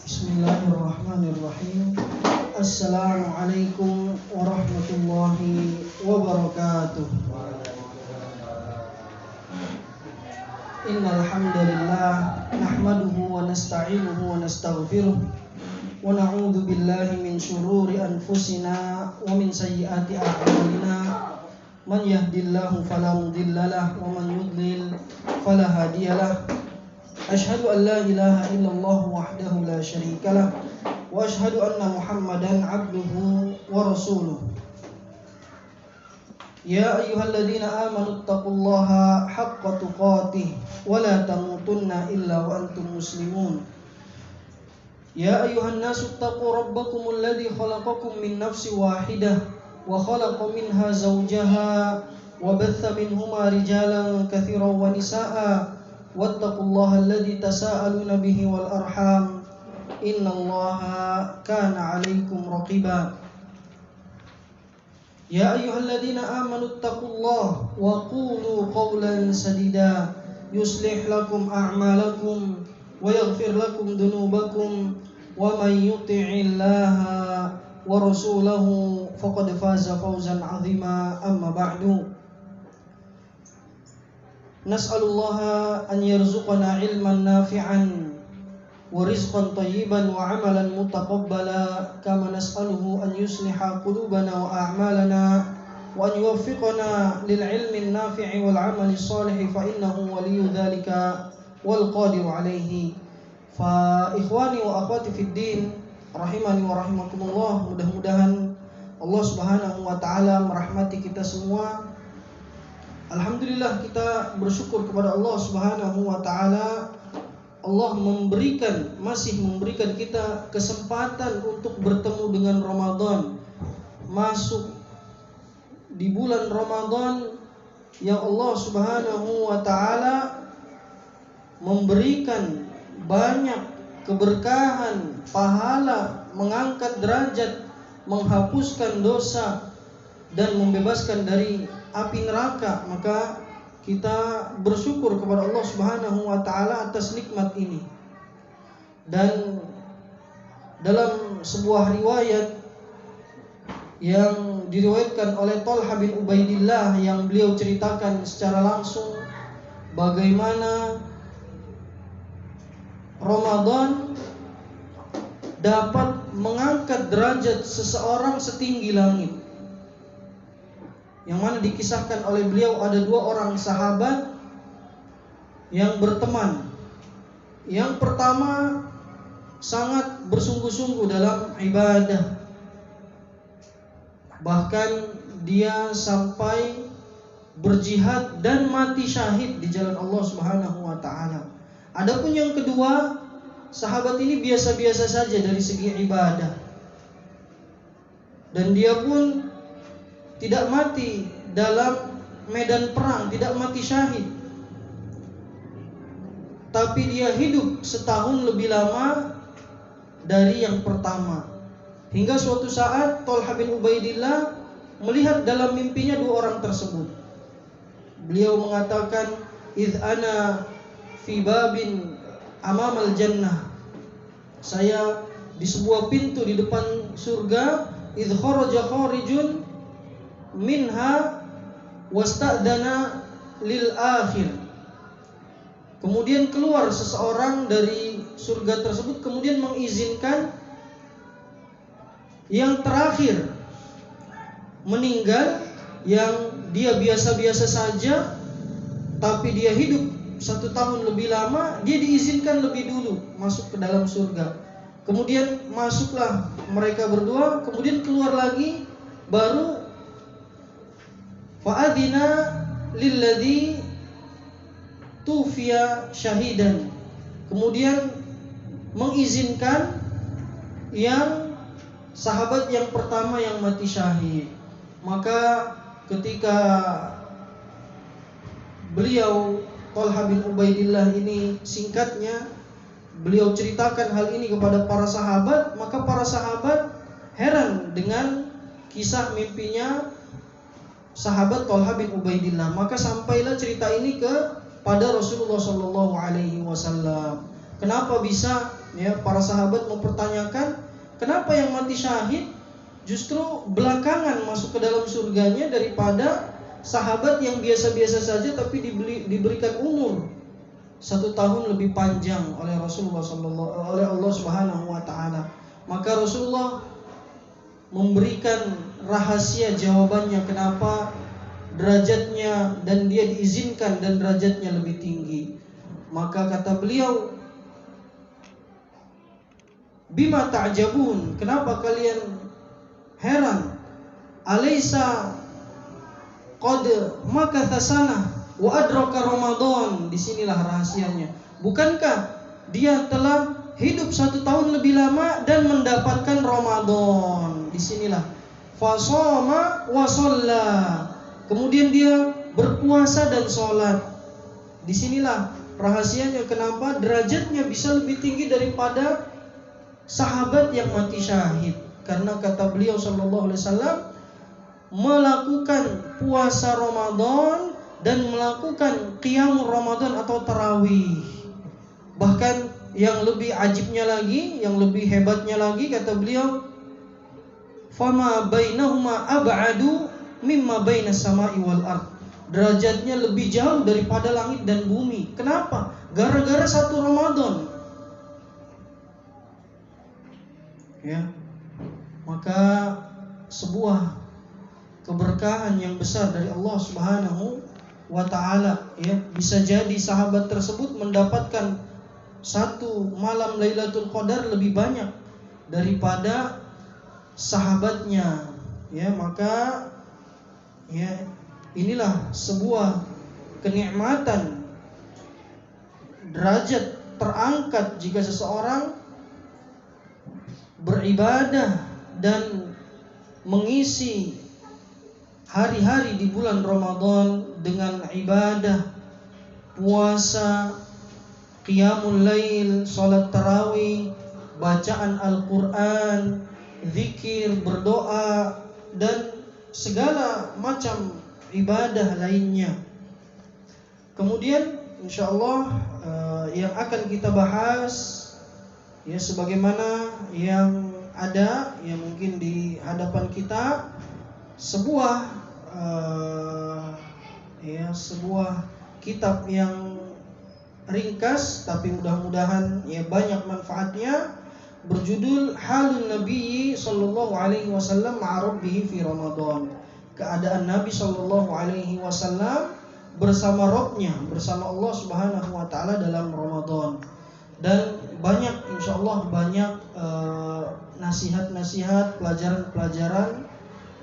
Bismillahirrahmanirrahim. Assalamualaikum warahmatullahi wabarakatuh. Innal hamdalillah nahmaduhu wa nasta'inuhu wa nastaghfiruh wa na'udzu billahi min shururi anfusina wa min sayyiati a'malina. Man yahdihillahu fala mudhillalah wa man yudlil fala hadiyalah. Asyhadu an la ilaha illallah wahdahu la syarikalah wa asyhadu anna Muhammadan abduhu wa rasuluh. Ya ayyuhalladzina amanu taqullaha haqqa tuqatih wa la tamutunna illa wa antum muslimun. Ya ayyuhan nasu taqu rabbakumul ladzi khalaqakum min nafsin wahidah wa khalaqa minha zawjaha wa batha minhuma rijalan katsiran wa nisaa'a wattaqullaha alladzi tasaaluna bihi wal arham innallaha kana 'alaikum raqiba. Ya ayyuhalladzina amanu taqullaha wa qulu qawlan sadida yuslih lakum a'malakum wa yaghfir lakum dhunubakum wa may yuti'illaha wa rasulahu faqad faza fawzan 'azima. Amma ba'du. Nas'alullaha an yarzuqana ilman nafi'an wa rizqan tayyiban wa amalan mutaqabbala kama nas'aluhu an yusliha qulubana wa a'malana wa an yuwaffiqana lil ilmi nafi'i wal amali salihi fa innahu waliyyu dhalika wal qadiru alayhi. Fa ikhwani wa akhwati fid din rahimani wa rahimakumullah, mudah-mudahan Allah Subhanahu wa taala merahmati kita semua. Alhamdulillah, kita bersyukur kepada Allah Subhanahu wa taala. Allah masih memberikan kita kesempatan untuk bertemu dengan Ramadan. Masuk di bulan Ramadan yang Allah Subhanahu wa taala memberikan banyak keberkahan, pahala, mengangkat derajat, menghapuskan dosa dan membebaskan dari api neraka. Maka kita bersyukur kepada Allah Subhanahu wa taala atas nikmat ini. Dan dalam sebuah riwayat yang diriwayatkan oleh Thalhah bin Ubaidillah, yang beliau ceritakan secara langsung bagaimana Ramadan dapat mengangkat derajat seseorang setinggi langit. Yang mana dikisahkan oleh beliau ada dua orang sahabat yang berteman. Yang pertama sangat bersungguh-sungguh dalam ibadah, bahkan dia sampai berjihad dan mati syahid di jalan Allah Subhanahu wa taala. Adapun yang kedua, sahabat ini biasa-biasa saja dari segi ibadah, dan dia pun tidak mati dalam medan perang, tidak mati syahid, tapi dia hidup setahun lebih lama dari yang pertama. Hingga suatu saat Thalhah bin Ubaidillah melihat dalam mimpinya dua orang tersebut. Beliau mengatakan, "Idh ana fi babin amamal jannah." Saya di sebuah pintu di depan surga. "Idh kharaja kharijun minha wasta'dana lil akhir." Kemudian keluar seseorang dari surga tersebut, kemudian mengizinkan yang terakhir meninggal, yang dia biasa-biasa saja tapi dia hidup 1 tahun lebih lama, dia diizinkan lebih dulu masuk ke dalam surga. Kemudian masuklah mereka berdua, kemudian keluar lagi, baru fa'adina lilladzi tufiya syahidan. Kemudian mengizinkan yang sahabat yang pertama yang mati syahid. Maka ketika beliau Thalhah bin Ubaidillah ini, singkatnya beliau ceritakan hal ini kepada para sahabat, maka para sahabat heran dengan kisah mimpinya sahabat Thalhah bin Ubaidillah. Maka sampailah cerita ini kepada Rasulullah Shallallahu Alaihi Wasallam. Kenapa bisa para sahabat mempertanyakan kenapa yang mati syahid justru belakangan masuk ke dalam surganya daripada sahabat yang biasa-biasa saja tapi diberikan umur 1 tahun lebih panjang oleh oleh Allah Subhanahu wa taala. Maka Rasulullah memberikan rahasia jawabannya kenapa derajatnya dan dia diizinkan dan derajatnya lebih tinggi. Maka kata beliau, bima ta'jabun, kenapa kalian heran? Alaysa qad makatha sanah wa adraka Ramadan. Disinilah rahasianya. Bukankah dia telah hidup 1 tahun lebih lama dan mendapatkan Ramadan? Disinilah fasoma wa shalla, kemudian dia berpuasa dan sholat. Disinilah rahasianya kenapa derajatnya bisa lebih tinggi daripada sahabat yang mati syahid. Karena kata beliau sallallahu alaihi wasallam, melakukan puasa Ramadan dan melakukan qiyamul Ramadan atau tarawih. Bahkan yang lebih ajibnya lagi, yang lebih hebatnya lagi, kata beliau, fama bainahuma ab'adu mimma bainas sama'i wal ard. Derajatnya lebih jauh daripada langit dan bumi. Kenapa? Gara-gara 1 Ramadan. Ya. Maka sebuah keberkahan yang besar dari Allah Subhanahu wa taala, ya. Bisa jadi sahabat tersebut mendapatkan 1 malam Lailatul Qadar lebih banyak daripada sahabatnya, ya. Maka ya, inilah sebuah kenikmatan, derajat terangkat jika seseorang beribadah dan mengisi hari-hari di bulan Ramadan dengan ibadah, puasa, qiyamul lail, salat tarawih, bacaan Al-Quran, zikir, berdoa, dan segala macam ibadah lainnya. Kemudian insyaallah yang akan kita bahas, ya, sebagaimana yang ada, ya, mungkin di hadapan kita sebuah sebuah kitab yang ringkas tapi mudah-mudahan ya banyak manfaatnya, berjudul Halun Nabi sallallahu alaihi wasallam ma'a rabbih fi Ramadan. Keadaan Nabi sallallahu alaihi wasallam bersama Rabbnya, bersama Allah Subhanahu wa taala dalam Ramadan. Dan banyak, insyaallah banyak nasihat-nasihat, pelajaran-pelajaran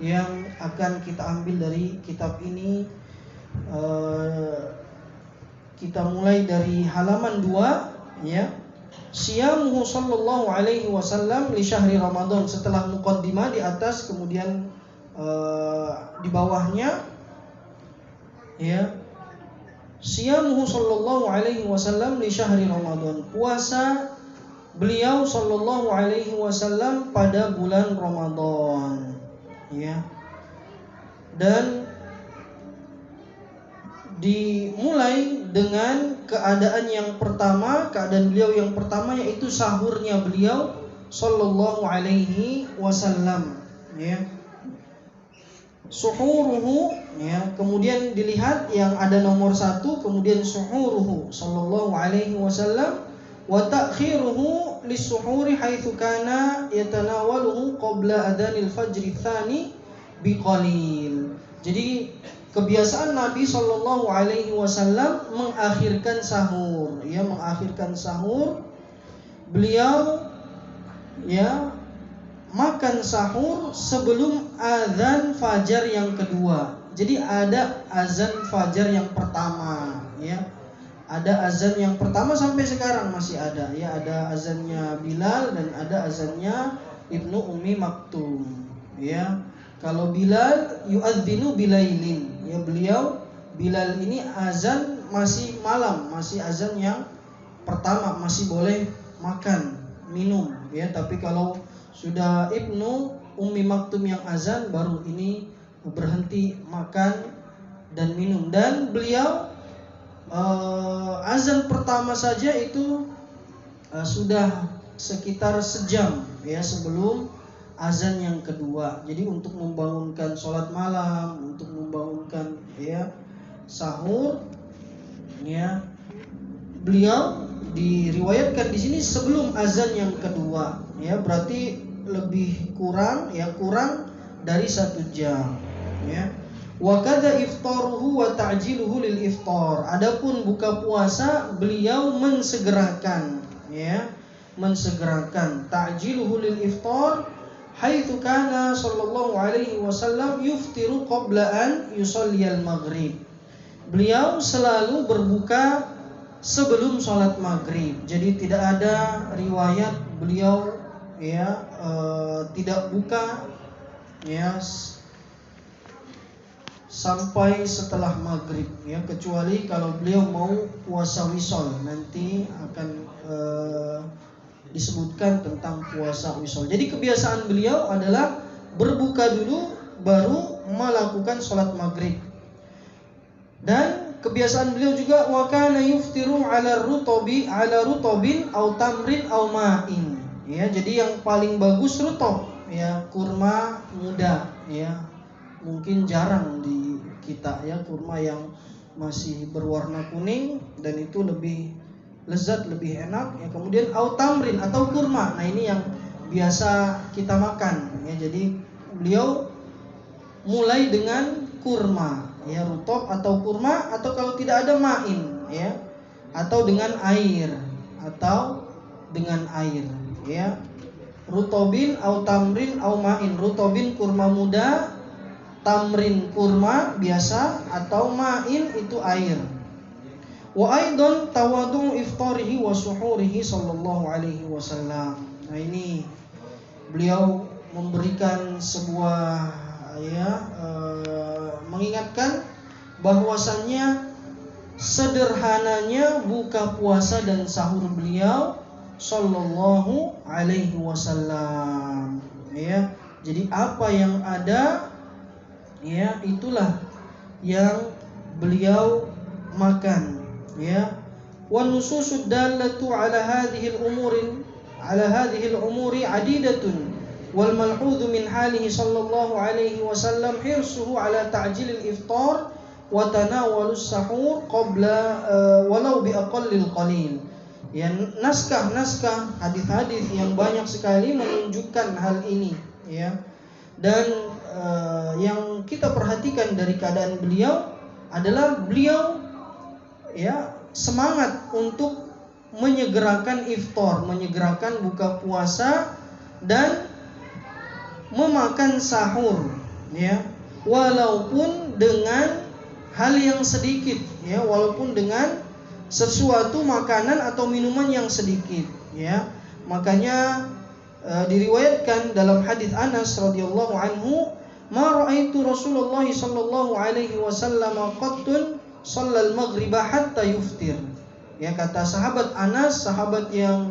yang akan kita ambil dari kitab ini. Kita mulai dari halaman 2, ya. Siyamuhu sallallahu alaihi wasallam li syahri Ramadan. Setelah muqaddimah di atas, kemudian di bawahnya, ya, siyamuhu sallallahu alaihi wasallam li syahri Ramadan. Puasa beliau sallallahu alaihi wasallam pada bulan Ramadan, ya. Dan dimulai dengan keadaan yang pertama, keadaan beliau yang pertama, yaitu sahurnya beliau sallallahu alaihi wasallam, ya. Suhuruhu, ya, kemudian dilihat yang ada nomor 1, kemudian suhuruhu sallallahu alaihi wasallam, wa ta'khiruhu lis-suhuri haitsu kana yatanawaluhu qabla adhanil fajri tsani biqalil. Jadi kebiasaan Nabi sallallahu alaihi wasallam mengakhirkan sahur, ya, mengakhirkan sahur. Beliau, ya, makan sahur sebelum azan fajar yang kedua. Jadi ada azan fajar yang pertama, ya. Ada azan yang pertama sampai sekarang masih ada, ya. Ada azannya Bilal dan ada azannya Ibnu Ummi Maktum. Ya, kalau Bilal yu'adzinu bilailin, ya beliau Bilal ini azan masih malam, masih azan yang pertama, masih boleh makan, minum, ya. Tapi kalau sudah Ibnu Ummi Maktum yang azan, baru ini berhenti makan dan minum. Dan beliau azan pertama saja itu sudah sekitar sejam, ya, sebelum azan yang kedua. Jadi untuk membangunkan sholat malam, untuk membangunkan, ya, sahur, ya, beliau diriwayatkan di sini sebelum azan yang kedua, ya, berarti lebih kurang, ya, kurang dari 1 jam, ya. Wa kadza iftaruhu wa ta'jiluhu lil iftar. Adapun buka puasa beliau mensegerakan, ya, mensegerakan. Ta'jiluhu lil iftar haitsu kana sallallahu alaihi wasallam yuftiru qabla an yusalliyal maghrib. Beliau selalu berbuka sebelum sholat maghrib. Jadi tidak ada riwayat beliau, ya, tidak buka, ya, sampai setelah maghrib, ya, kecuali kalau beliau mau puasa wisol. Nanti akan disebutkan tentang puasa wisol. Jadi kebiasaan beliau adalah berbuka dulu baru melakukan sholat maghrib. Dan kebiasaan beliau juga wa kana yuftiru ala rutobin au tamrin au ma'in. Ya, jadi yang paling bagus rutob, ya, kurma muda, ya. Mungkin jarang di kita, ya, kurma yang masih berwarna kuning dan itu lebih lezat, lebih enak, ya. Kemudian au tamrin atau kurma. Nah, ini yang biasa kita makan, ya. Jadi beliau mulai dengan kurma, ya, rutob atau kurma, atau kalau tidak ada ma'in, ya, atau dengan air, ya. Rutobin au tamrin au ma'in. Rutobin kurma muda, tamrin kurma biasa, atau ma'in itu air. Wa aidan tawadu iftarihi wa suhurihi sallallahu alaihi wasallam. Nah, ini beliau memberikan sebuah, ya, mengingatkan bahwasannya sederhananya buka puasa dan sahur beliau sallallahu alaihi wasallam, ya. Jadi apa yang ada, ya, itulah yang beliau makan, ya. Wan nususud dallatu ala hadhihi al-umuri adidatun wal malhudhu min halihi sallallahu alaihi wasallam hirsuhu ala ta'jil al-iftar wa tanawulus sahur qabla walau bi aqallil qalil. Ya, naskah-naskah hadis-hadis yang banyak sekali menunjukkan hal ini, ya. Dan yang kita perhatikan dari keadaan beliau adalah beliau, ya, semangat untuk menyegerakan iftar, menyegerakan buka puasa dan memakan sahur, ya, walaupun dengan hal yang sedikit, ya, walaupun dengan sesuatu makanan atau minuman yang sedikit, ya. Makanya diriwayatkan dalam hadis Anas radhiyallahu anhu, ma ra'aitu Rasulullah sallallahu alaihi wasallam qattun shallal maghriba hatta yuftir. Ya, kata sahabat Anas, sahabat yang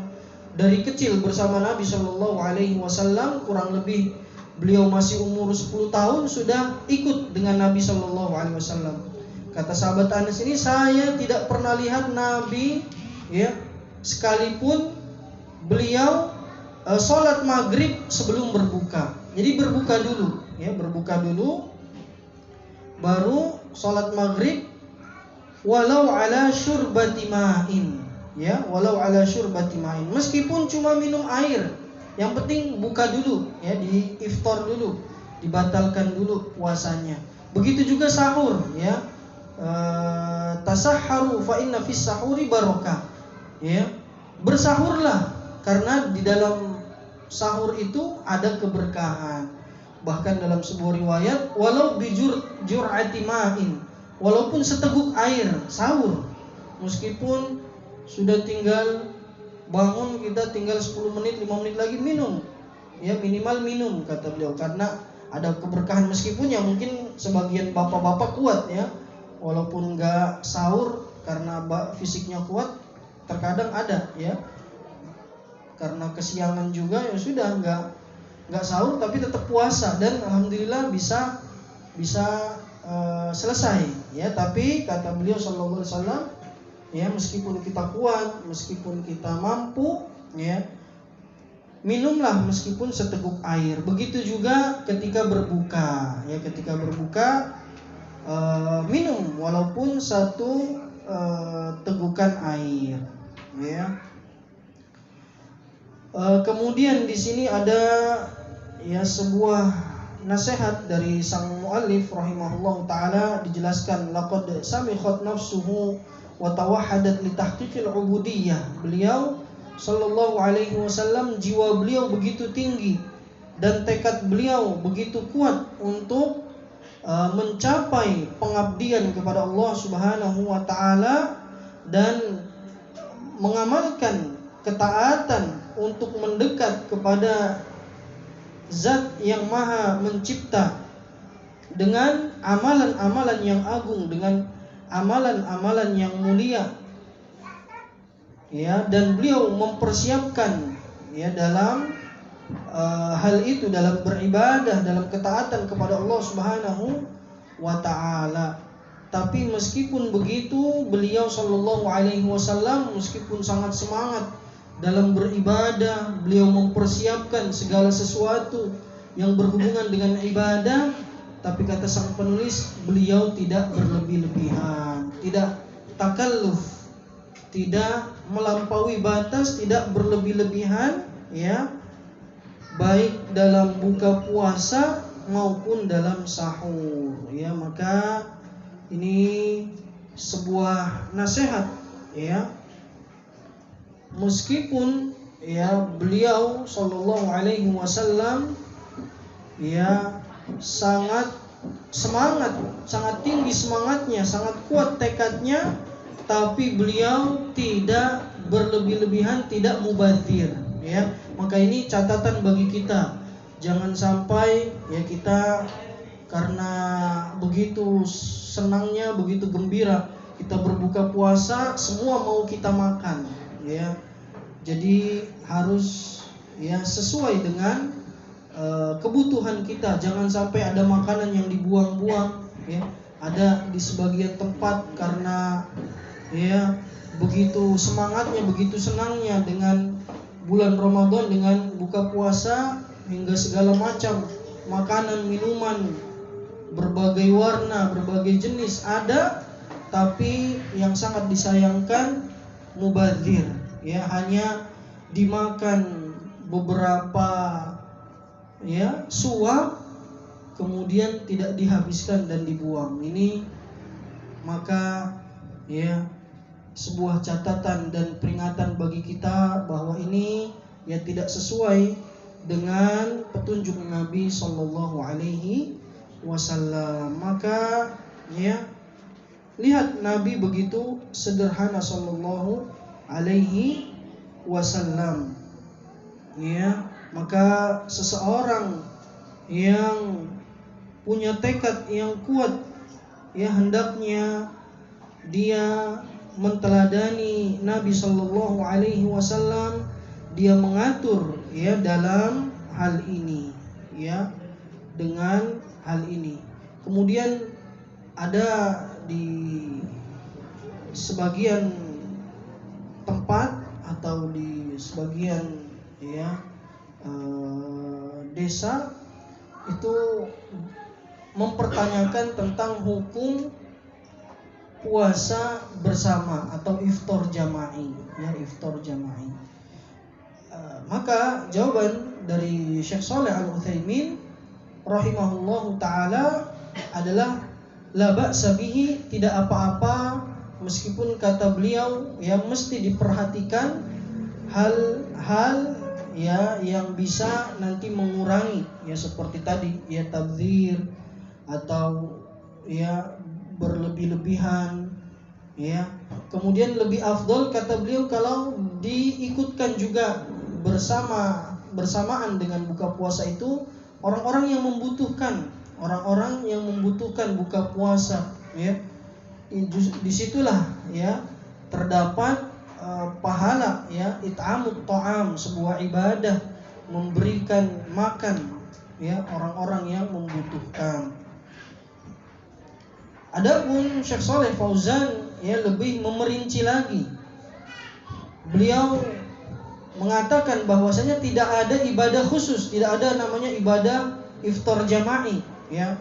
dari kecil bersama Nabi sallallahu alaihi wasallam, kurang lebih beliau masih umur 10 tahun sudah ikut dengan Nabi sallallahu alaihi wasallam. Kata sahabat Anas ini, saya tidak pernah lihat Nabi, ya, sekalipun beliau sholat maghrib sebelum berbuka. Jadi berbuka dulu, ya, berbuka dulu baru sholat maghrib, walau ala syurbati ma'in, ya, walau ala syurbati ma'in, meskipun cuma minum air, yang penting buka dulu, ya, di iftar dulu, dibatalkan dulu puasanya. Begitu juga sahur, ya, tasahharu fa inna fis sahuri barokah, ya, bersahurlah karena di dalam sahur itu ada keberkahan. Bahkan dalam sebuah riwayat, walau bijur jur'ati ma'in, walaupun seteguk air, sahur. Meskipun sudah tinggal bangun, kita tinggal 10 menit, 5 menit lagi minum, ya minimal minum kata beliau, karena ada keberkahan. Meskipun ya mungkin sebagian bapak-bapak kuat ya, walaupun nggak sahur karena fisiknya kuat, terkadang ada ya karena kesiangan juga ya sudah nggak sahur tapi tetap puasa, dan alhamdulillah bisa selesai ya. Tapi kata beliau sallallahu alaihi wasallam ya, meskipun kita kuat, meskipun kita mampu ya, minumlah meskipun seteguk air. Begitu juga ketika berbuka ya, ketika berbuka minum walaupun satu tegukan air ya. Kemudian di sini ada ya sebuah nasihat dari sang muallif rahimahullah taala, dijelaskan laqad samikhat nafsuhu wa tawahhadat li tahqiqil ubudiyyah. Beliau sallallahu alaihi wasallam, jiwa beliau begitu tinggi dan tekad beliau begitu kuat untuk mencapai pengabdian kepada Allah Subhanahu wa taala dan mengamalkan ketaatan untuk mendekat kepada Zat yang Maha Mencipta dengan amalan-amalan yang agung, dengan amalan-amalan yang mulia ya. Dan beliau mempersiapkan ya dalam hal itu, dalam beribadah, dalam ketaatan kepada Allah Subhanahu wa taala. Tapi meskipun begitu, beliau sallallahu alaihi wasallam meskipun sangat semangat dalam beribadah, beliau mempersiapkan segala sesuatu yang berhubungan dengan ibadah, tapi kata sang penulis, beliau tidak berlebih-lebihan, tidak takalluf, tidak melampaui batas, tidak berlebih-lebihan ya, baik dalam buka puasa maupun dalam sahur ya. Maka ini sebuah nasihat ya, meskipun ya beliau sallallahu alaihi wasallam ya sangat semangat, sangat tinggi semangatnya, sangat kuat tekadnya, tapi beliau tidak berlebih-lebihan, tidak mubadzir ya. Maka ini catatan bagi kita, jangan sampai ya kita karena begitu senangnya, begitu gembira kita berbuka puasa, semua mau kita makan ya. Jadi harus ya sesuai dengan kebutuhan kita. Jangan sampai ada makanan yang dibuang-buang ya. Ada di sebagian tempat karena ya begitu semangatnya, begitu senangnya dengan bulan Ramadan, dengan buka puasa, hingga segala macam makanan, minuman berbagai warna, berbagai jenis ada, tapi yang sangat disayangkan mubadzir ya, hanya dimakan beberapa ya suap, kemudian tidak dihabiskan dan dibuang. Ini maka ya sebuah catatan dan peringatan bagi kita bahwa ini ya tidak sesuai dengan petunjuk Nabi sallallahu alaihi wasallam. Maka ya lihat Nabi begitu sederhana sallallahu alaihi wasallam ya. Maka seseorang yang punya tekad yang kuat ya, hendaknya dia menteladani Nabi sallallahu alaihi wasallam, dia mengatur ya dalam hal ini ya, dengan hal ini. Kemudian ada di sebagian tempat atau di sebagian ya desa itu mempertanyakan tentang hukum puasa bersama atau iftar jama'i ya, iftar jama'i. Maka jawaban dari Syekh Shalih Al-Utsaimin rahimahullahu taala adalah la ba'sa bihi, tidak apa-apa, meskipun kata beliau ya mesti diperhatikan hal-hal ya yang bisa nanti mengurangi ya, seperti tadi ya tabdzir atau ya berlebih-lebihan ya. Kemudian lebih afdol kata beliau kalau diikutkan juga bersama bersamaan dengan buka puasa itu orang-orang yang membutuhkan, buka puasa, ya. Disitulah ya terdapat pahala, ya, it'amut ta'am, sebuah ibadah, memberikan makan, ya, orang-orang yang membutuhkan. Adapun Syekh Shalih Fauzan ya lebih memerinci lagi. Beliau mengatakan bahwasanya tidak ada ibadah khusus, tidak ada namanya ibadah iftar jama'i, ya.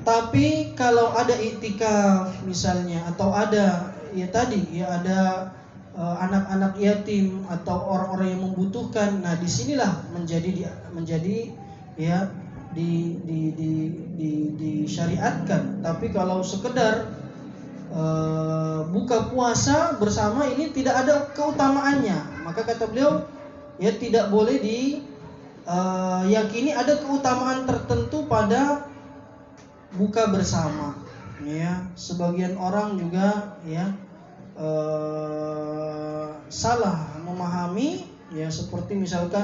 Tapi kalau ada iktikaf misalnya, atau ada ya tadi ya ada anak-anak yatim atau orang-orang yang membutuhkan, nah disinilah menjadi ya disyariatkan. Tapi kalau sekedar buka puasa bersama ini tidak ada keutamaannya, maka kata beliau ya tidak boleh yakini ada keutamaan tertentu pada buka bersama, ya. Sebagian orang juga ya salah memahami, ya, seperti misalkan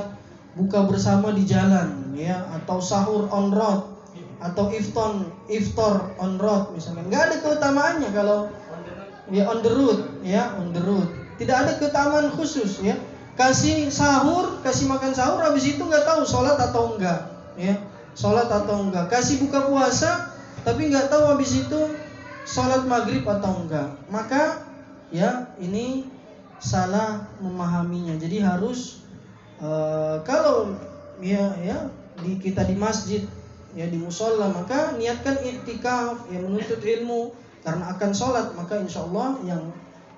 buka bersama di jalan, ya, atau sahur on road, atau iftar on road misalkan. Nggak ada keutamaannya kalau ya on the road, ya, on the road. Tidak ada keutamaan khusus, ya. Kasih makan sahur, habis itu nggak tahu sholat atau enggak, ya, sholat atau enggak. Kasih buka puasa, tapi nggak tahu habis itu sholat maghrib atau enggak. Maka ya ini salah memahaminya. Jadi harus kalau kita di masjid, ya, di musola, maka niatkan iktikaf, ya, menuntut ilmu karena akan sholat, maka insya Allah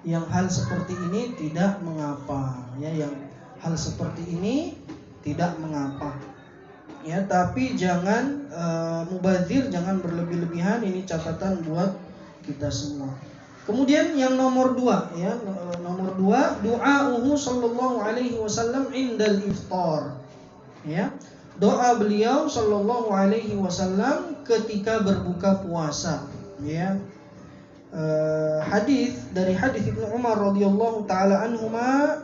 yang hal seperti ini tidak mengapa, ya, yang hal seperti ini tidak mengapa, ya. Tapi jangan mubazir, jangan berlebih-lebihan. Ini catatan buat kita semua. Kemudian yang nomor 2, ya, du'a'uhu sallallahu alaihi wasallam indal iftar, ya. Doa beliau sallallahu alaihi wasallam ketika berbuka puasa, ya. Hadis Ibnu Umar radhiyallahu taala anhuma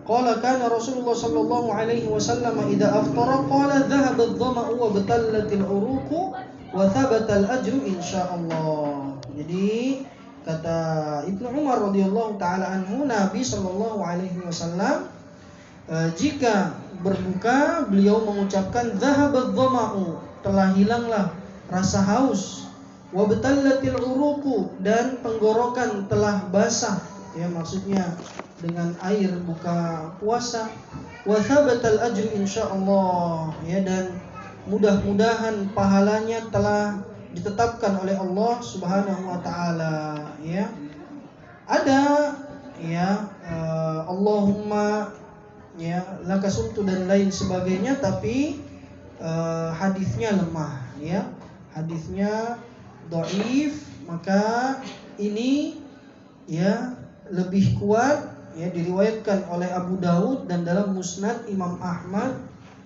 qala kana Rasulullah sallallahu alaihi wasallam idza aftara qala dhahaba adh-dhama'u wa batallatil uruqu wa thabata al-ajru insyaallah. Jadi kata Ibnu Umar radhiyallahu taala anhu, Nabi sallallahu alaihi wasallam jika berbuka beliau mengucapkan dhahabadh dhama'u, telah hilanglah rasa haus, wa batallatil uruqu, dan tenggorokan telah basah, ya, maksudnya dengan air buka puasa, wa thabatal ajru insyaallah, ya, dan mudah-mudahan pahalanya telah ditetapkan oleh Allah Subhanahu wa taala, ya. Ada ya Allahumma, ya, lakasumtu dan lain sebagainya, tapi hadisnya lemah, ya. Hadisnya dhaif, maka ini ya lebih kuat, ya, diriwayatkan oleh Abu Daud dan dalam Musnad Imam Ahmad,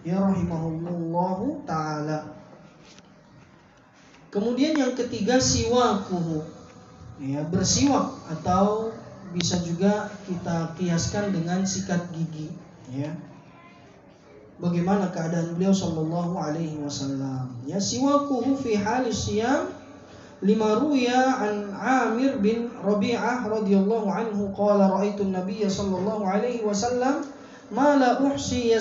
ya, rahimahullahu taala. Kemudian yang ketiga siwakuhu, ya, bersiwak, atau bisa juga kita kiaskan dengan sikat gigi, ya. Bagaimana keadaan beliau sallallahu alaihi wasallam? Ya, siwakuhu fi halis siyam lima ruya an Amir bin Rabi'ah radhiyallahu anhu qala ra'aitu an-nabiy sallallahu alaihi wasallam ma la uhsi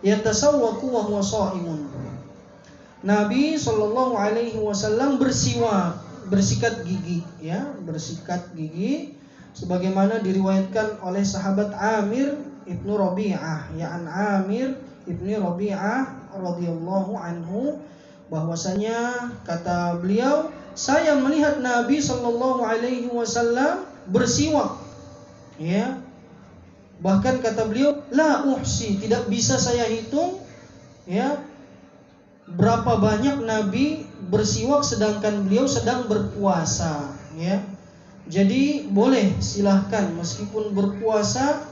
yatasawwaku wa huwa sha'imun. Nabi sallallahu alaihi wasallam bersiwak, bersikat gigi, ya, bersikat gigi sebagaimana diriwayatkan oleh sahabat Amir ibnu Rabi'ah, ya, an Amir ibnu Rabi'ah radhiyallahu anhu, bahwasanya kata beliau, saya melihat Nabi sallallahu alaihi wasallam bersiwak, ya. Bahkan kata beliau, la uhsi, tidak bisa saya hitung, ya, berapa banyak Nabi bersiwak sedangkan beliau sedang berpuasa, ya. Jadi boleh, silahkan, meskipun berpuasa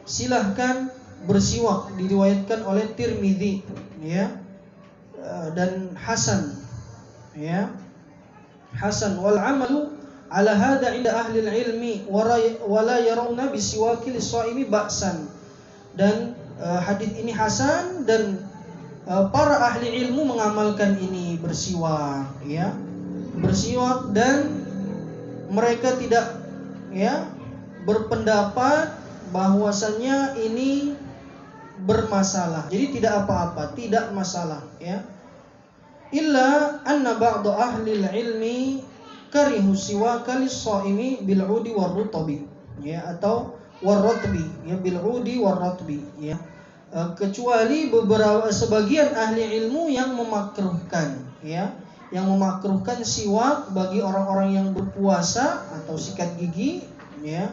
silahkan bersiwak. Diriwayatkan oleh Tirmidzi, ya, dan Hasan, ya, Hasan. Wal amalu ala hadha 'inda ahli ilmi wa la yarawna bisiwaki lis-shaimi ba'san. Dan hadis ini hasan dan para ahli ilmu mengamalkan ini, bersiwak, ya. Bersiwak, dan mereka tidak, ya, berpendapat bahwasannya ini bermasalah. Jadi tidak apa-apa, tidak masalah, ya. Illa anna ba'd ahli ilmi karihu siwaka lis-shaimi bil 'udi war rutbi, ya, atau war rutbi, ya, bil 'udi war rutbi, ya. Kecuali beberapa sebagian ahli ilmu yang memakruhkan, ya, yang memakruhkan siwak bagi orang-orang yang berpuasa atau sikat gigi, ya.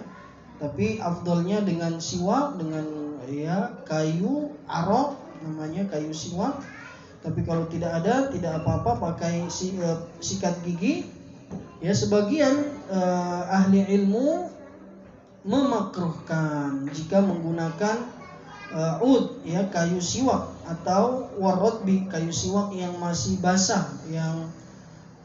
Tapi afdolnya dengan siwak, dengan, ya, kayu arok, namanya kayu siwak. Tapi kalau tidak ada, tidak apa-apa pakai sikat gigi. Ya, sebagian ahli ilmu memakruhkan jika menggunakan ud, ya, kayu siwak, atau warotbi, kayu siwak yang masih basah, yang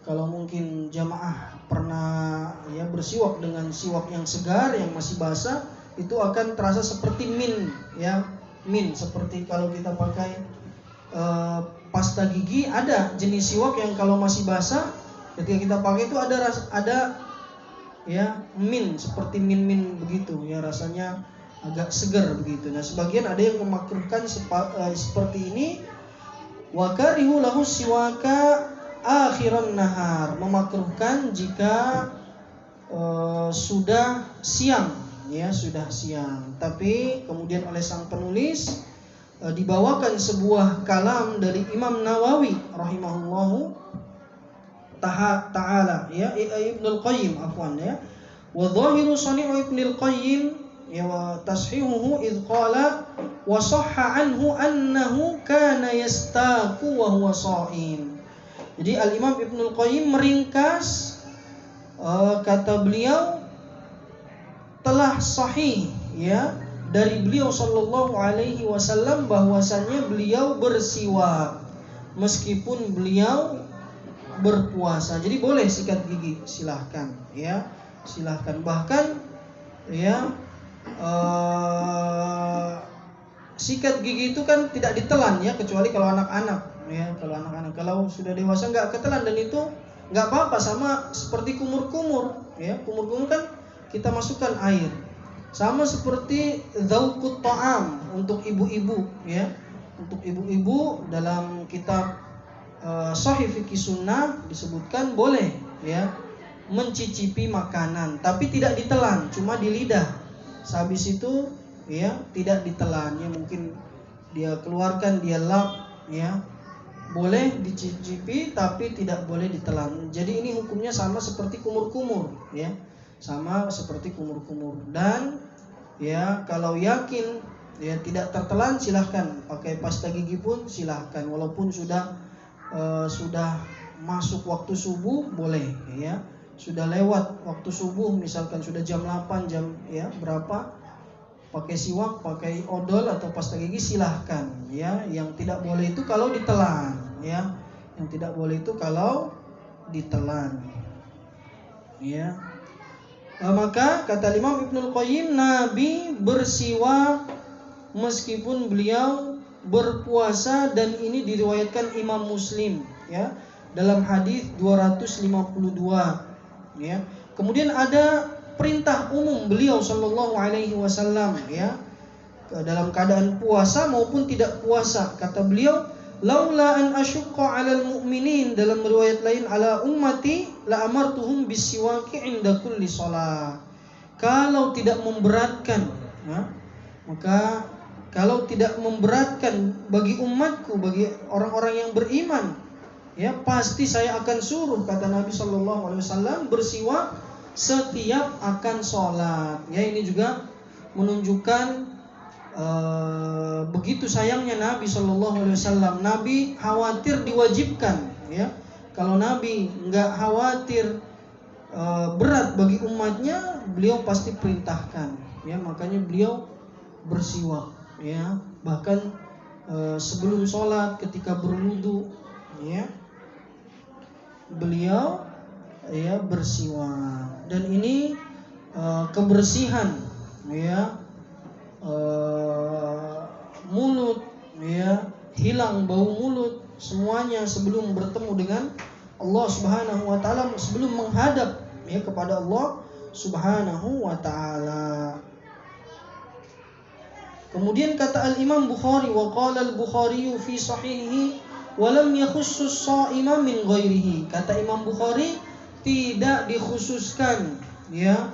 kalau mungkin jamaah pernah, ya, bersiwak dengan siwak yang segar yang masih basah, itu akan terasa seperti mint, ya, mint, seperti kalau kita pakai pasta gigi. Ada jenis siwak yang kalau masih basah ketika kita pakai itu ada ya, mint, seperti mint begitu, ya, rasanya agak segar begitu. Nah, sebagian ada yang memakruhkan seperti ini. Wa karihu lahu siwaka akhiran nahar, memakruhkan jika sudah siang, ya, sudah siang. Tapi kemudian oleh sang penulis dibawakan sebuah kalam dari Imam Nawawi rahimahullahu ta'ala, ya, Ibnul Qayyim, afwan, ya. Wa dhahiru sani'u Ibnul Qayyim, ya, wa tashihuhu idh qala wa sahha anhu annahu kana yastaku wa huwa sha'im. Jadi Al-Imam Ibnul Qayyim meringkas, kata beliau telah sahih, ya, dari beliau sallallahu alaihi wasallam bahwasannya beliau bersiwak meskipun beliau berpuasa. Jadi boleh sikat gigi, silahkan, ya, silahkan. Bahkan, ya, sikat gigi itu kan tidak ditelan, ya, kecuali kalau anak-anak, ya. Kalau anak-anak, kalau sudah dewasa nggak ketelan, dan itu nggak apa-apa, sama seperti kumur-kumur, ya. Kumur-kumur kan kita masukkan air, sama seperti dzauqut ta'am untuk ibu-ibu, ya. Untuk ibu-ibu dalam kitab Sahih Fiqih Sunnah disebutkan boleh, ya, mencicipi makanan, tapi tidak ditelan, cuma di lidah. Sehabis itu, ya, tidak ditelan, ya, mungkin dia keluarkan, dia lap, ya, boleh dicicipi tapi tidak boleh ditelan. Jadi ini hukumnya sama seperti kumur-kumur, ya, sama seperti kumur-kumur. Dan, ya, kalau yakin, ya, tidak tertelan, silahkan pakai pasta gigi pun silahkan, walaupun sudah masuk waktu subuh, boleh, ya. Sudah lewat waktu subuh, misalkan sudah jam 8, jam, ya, berapa, pakai siwak, pakai odol atau pasta gigi silahkan, ya. Yang tidak boleh itu kalau ditelan, ya. Yang tidak boleh itu kalau ditelan, ya. Maka kata Imam Ibnul Qayyim, Nabi bersiwak meskipun beliau berpuasa, dan ini diriwayatkan Imam Muslim, ya, dalam hadis 252, ya. Kemudian ada perintah umum beliau sallallahu alaihi wasallam, ya, dalam keadaan puasa maupun tidak puasa. Kata beliau, laula an asyqa 'alal mu'minin, dalam riwayat lain ala ummati la amartuhum bisiwaki 'inda kulli shalah. Kalau tidak memberatkan, ya, maka kalau tidak memberatkan bagi umatku, bagi orang-orang yang beriman, ya, pasti saya akan suruh, kata Nabi sallallahu alaihi wasallam, bersiwak setiap akan sholat. Ya, ini juga menunjukkan begitu sayangnya Nabi sallallahu alaihi wasallam. Nabi khawatir diwajibkan, ya. Kalau Nabi enggak khawatir berat bagi umatnya, beliau pasti perintahkan, ya. Makanya beliau bersiwak, ya. Bahkan sebelum sholat, ketika berwudu, ya, beliau ya bersiwak. Dan ini kebersihan ya mulut ya, hilang bau mulut semuanya sebelum bertemu dengan Allah Subhanahu wa taala, sebelum menghadap ya kepada Allah Subhanahu wa taala. Kemudian kata Al-Imam Bukhari, wa qala Al-Bukhari fi sahihihi wa lam yakhussus sha'ima min ghairihi. Kata Imam Bukhari, tidak dikhususkan ya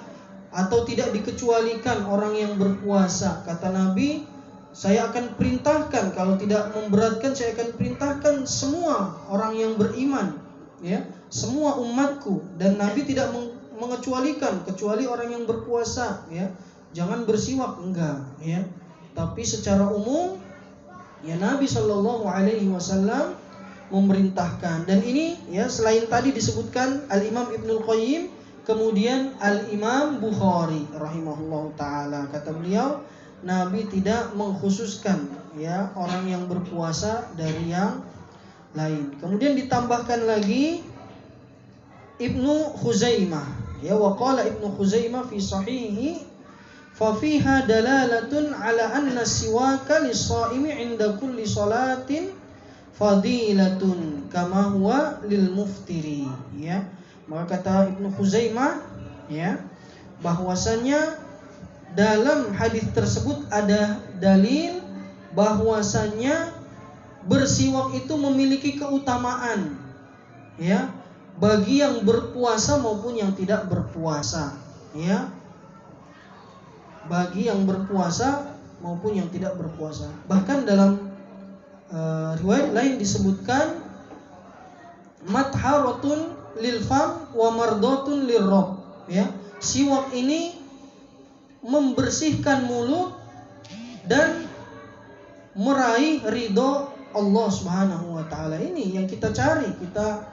atau tidak dikecualikan orang yang berpuasa. Kata Nabi, saya akan perintahkan, kalau tidak memberatkan saya akan perintahkan semua orang yang beriman ya, semua umatku, dan Nabi tidak mengecualikan kecuali orang yang berpuasa ya. Jangan bersiwak, enggak ya. Tapi secara umum ya Nabi Shallallahu Alaihi Wasallam memerintahkan. Dan ini ya selain tadi disebutkan Al-Imam Ibnul Qayyim, kemudian Al-Imam Bukhari rahimahullahu taala, kata beliau Nabi tidak mengkhususkan ya orang yang berpuasa dari yang lain. Kemudian ditambahkan lagi Ibnu Khuzaimah ya, wa qala Ibnu Khuzaimah fi sahihi fa fiha dalalatun ala anna siwaka lis-shaimi 'inda kulli salatin fadilatun kama huwa lil muftiri ya. Maka kata Ibnu Khuzaimah ya, bahwasanya dalam hadis tersebut ada dalil bahwasanya bersiwak itu memiliki keutamaan ya bagi yang berpuasa maupun yang tidak berpuasa ya, bagi yang berpuasa maupun yang tidak berpuasa. Bahkan dalam riwayat lain disebutkan matharatun lil fam wa mardatun lirrabb ya. Siwak ini membersihkan mulut dan meraih ridho Allah Subhanahu wa taala. Ini yang kita cari. Kita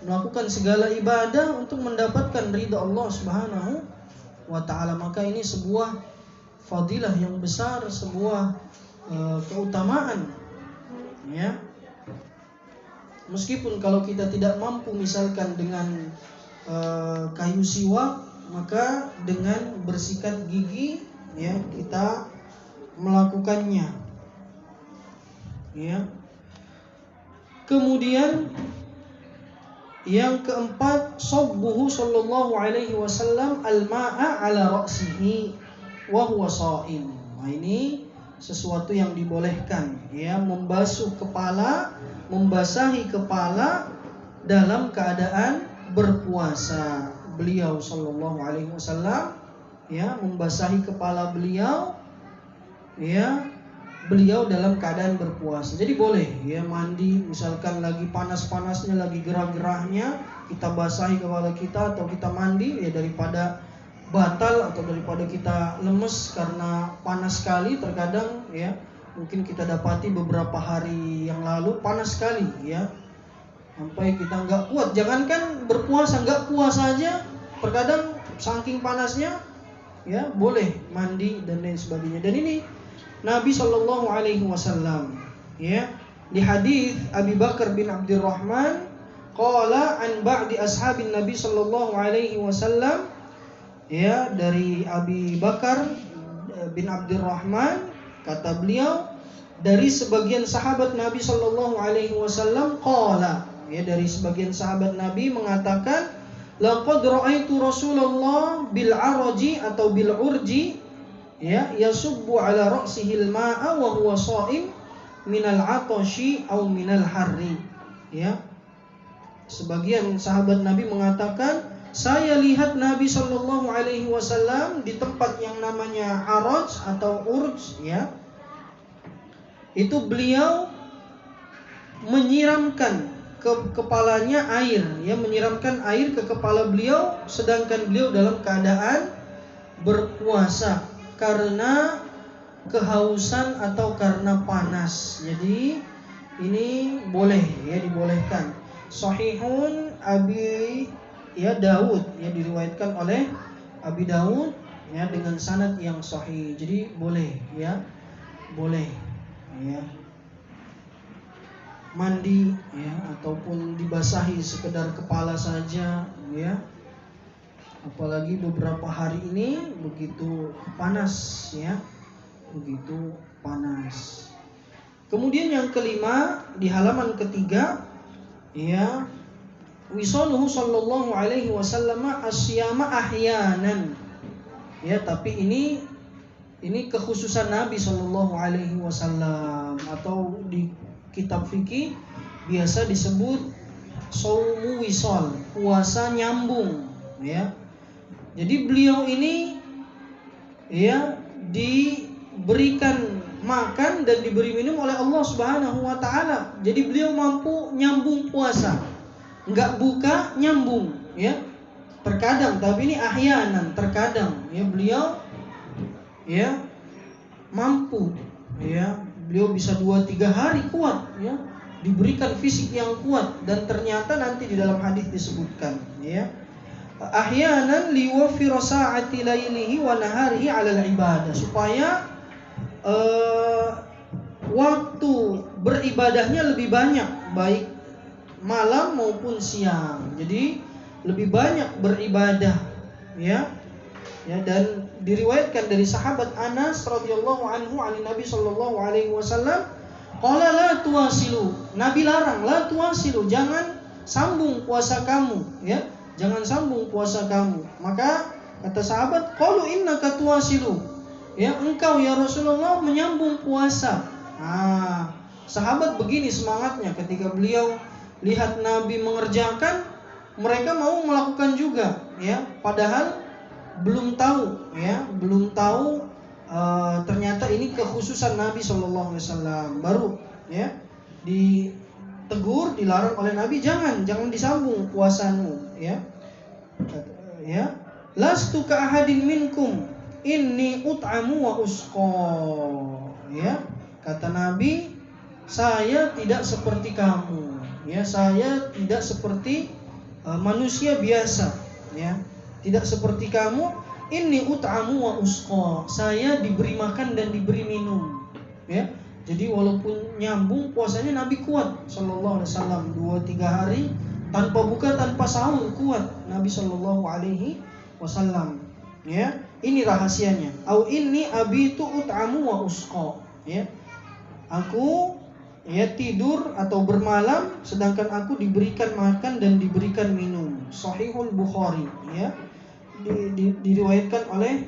melakukan segala ibadah untuk mendapatkan ridho Allah Subhanahu wa taala. Maka ini sebuah fadilah yang besar, sebuah keutamaan ya. Meskipun kalau kita tidak mampu misalkan dengan kayu siwak, maka dengan bersikat gigi ya kita melakukannya ya. Kemudian yang keempat, sabbuhu sallallahu alaihi wasallam al-ma'a ala ra'sihi wa huwa sha'im. Nah, ini sesuatu yang dibolehkan ya, membasuh kepala, membasahi kepala dalam keadaan berpuasa. Beliau sallallahu alaihi wasallam ya membasahi kepala beliau ya, beliau dalam keadaan berpuasa. Jadi boleh ya mandi, misalkan lagi panas-panasnya, lagi gerah-gerahnya, kita basahi kepala kita atau kita mandi ya, daripada batal atau daripada kita lemes karena panas sekali. Terkadang ya mungkin kita dapati beberapa hari yang lalu panas sekali ya, sampai kita nggak kuat. Jangankan berpuasa, nggak puasa aja terkadang saking panasnya ya, boleh mandi dan lain sebagainya. Dan ini Nabi Shallallahu Alaihi Wasallam ya, di hadis Abi Bakar bin Abdurrahman qala an ba'di ashabin Nabi Shallallahu Alaihi Wasallam ya, dari Abi Bakar bin Abdurrahman, kata beliau dari sebagian sahabat Nabi Shallallahu Alaihi Wasallam qala ya, dari sebagian sahabat Nabi mengatakan laqad ra'aitu Rasulullah bil araji atau bil urji ya yasubbu ala ra'sihi al-ma'a wa huwa sha'im minal 'atashi aw minal harri ya. Sebagian sahabat Nabi mengatakan, saya lihat Nabi Shallallahu Alaihi Wasallam di tempat yang namanya araj atau urj ya, itu beliau menyiramkan ke kepalanya air ya, menyiramkan air ke kepala beliau sedangkan beliau dalam keadaan berpuasa karena kehausan atau karena panas. Jadi ini boleh ya, dibolehkan. Sahihun Abi ya Daud ya, diriwayatkan oleh Abi Daud ya dengan sanad yang sahih. Jadi boleh ya, boleh ya. mandi ya, ataupun dibasahi sekedar kepala saja ya. Apalagi beberapa hari ini begitu panas ya, begitu panas. Kemudian yang kelima di halaman ketiga ya, wisaluhu sallallahu alaihi wasallam asyama ahyanan ya, tapi ini kekhususan Nabi sallallahu alaihi wasallam, atau di kitab fikih biasa disebut shaumu wisal, puasa nyambung ya. Jadi beliau ini ya diberikan makan dan diberi minum oleh Allah Subhanahu wa taala. Jadi beliau mampu nyambung puasa. Enggak buka, nyambung ya. Terkadang, tapi ini ahyanan, terkadang ya beliau ya mampu ya. Beliau bisa 2-3 hari kuat ya. Diberikan fisik yang kuat, dan ternyata nanti di dalam hadis disebutkan ya. Ahyanan liwafira sa'ati lailihi wa naharihi 'alal ibadah, supaya waktu beribadahnya lebih banyak, baik malam maupun siang. Jadi lebih banyak beribadah ya. Ya, dan diriwayatkan dari sahabat Anas radhiyallahu anhu an Nabi sallallahu alaihi wasallam, qala la tuwasilu, Nabi larang, la tuwasilu, jangan sambung puasa kamu ya. Jangan sambung puasa kamu. Maka kata sahabat, qalu innaka tuwasilu, ya engkau ya Rasulullah menyambung puasa. Sahabat begini semangatnya ketika beliau lihat Nabi mengerjakan, mereka mau melakukan juga ya, padahal belum tahu ya, ternyata ini kekhususan Nabi sallallahu alaihi wasallam. Baru ya ditegur, dilarang oleh Nabi, jangan disambung puasamu ya. Lastu ka ahadin minkum inni ut'amu wa usqa ya. Kata Nabi, saya tidak seperti kamu ya, saya tidak seperti manusia biasa ya. Tidak seperti kamu, inni ut'amu wa usqa, saya diberi makan dan diberi minum ya. Jadi walaupun nyambung puasanya Nabi kuat sallallahu alaihi wasallam, 2-3 hari tanpa buka, tanpa sahur, kuat Nabi sallallahu alaihi wasallam ya. Ini rahasianya. Au inni abitu ut'amu wa usqa ya. Aku ya tidur atau bermalam sedangkan aku diberikan makan dan diberikan minum. Sahihul Bukhari ya. Diriwayatkan oleh